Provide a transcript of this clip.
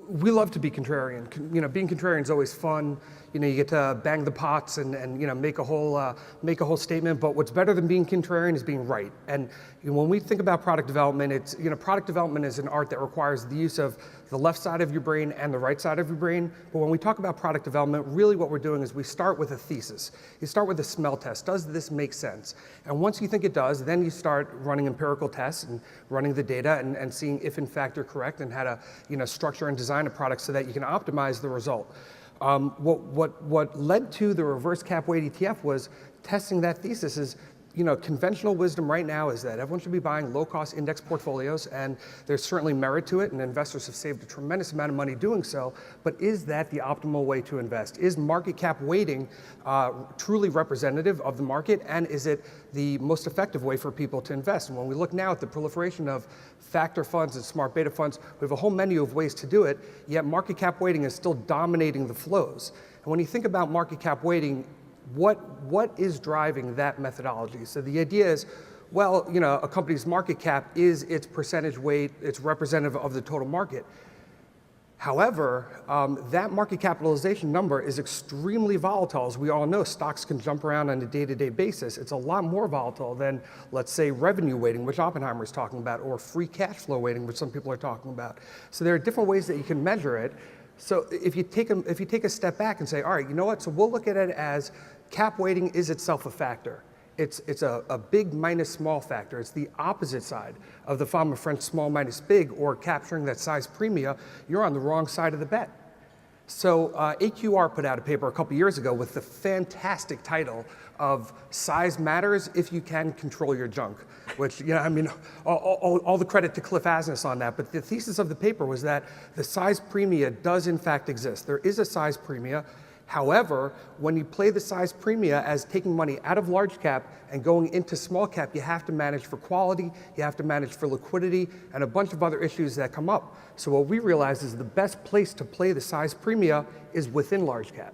We love to be contrarian. Being contrarian is always fun. You get to bang the pots and make a whole statement. But what's better than being contrarian is being right. And when we think about product development, it's product development is an art that requires the use of the left side of your brain and the right side of your brain. But when we talk about product development, really what we're doing is we start with a thesis. You start with a smell test. Does this make sense? And once you think it does, then you start running empirical tests and running the data and seeing if in fact you're correct and how to structure and design a product so that you can optimize the result. What led to the reverse cap weight ETF was testing that thesis. Is conventional wisdom right now is that everyone should be buying low-cost index portfolios, and there's certainly merit to it, and investors have saved a tremendous amount of money doing so, but is that the optimal way to invest? Is market cap weighting truly representative of the market, and is it the most effective way for people to invest? And when we look now at the proliferation of factor funds and smart beta funds, we have a whole menu of ways to do it, yet market cap weighting is still dominating the flows. And when you think about market cap weighting, what is driving that methodology? So the idea is, well, a company's market cap is its percentage weight, it's representative of the total market. However, that market capitalization number is extremely volatile. As we all know, stocks can jump around on a day-to-day basis. It's a lot more volatile than, let's say, revenue weighting, which Oppenheimer is talking about, or free cash flow weighting, which some people are talking about. So there are different ways that you can measure it. So if you take a step back and say, all right, you know what? So we'll look at it as cap weighting is itself a factor. It's a big minus small factor. It's the opposite side of the fameux French small minus big, or capturing that size premia. You're on the wrong side of the bet. So AQR put out a paper a couple years ago with the fantastic title of "Size Matters If You Can Control Your Junk," which, all the credit to Cliff Asness on that. But the thesis of the paper was that the size premia does in fact exist. There is a size premia. However, when you play the size premia as taking money out of large cap and going into small cap, you have to manage for quality, you have to manage for liquidity, and a bunch of other issues that come up. So what we realized is the best place to play the size premia is within large cap.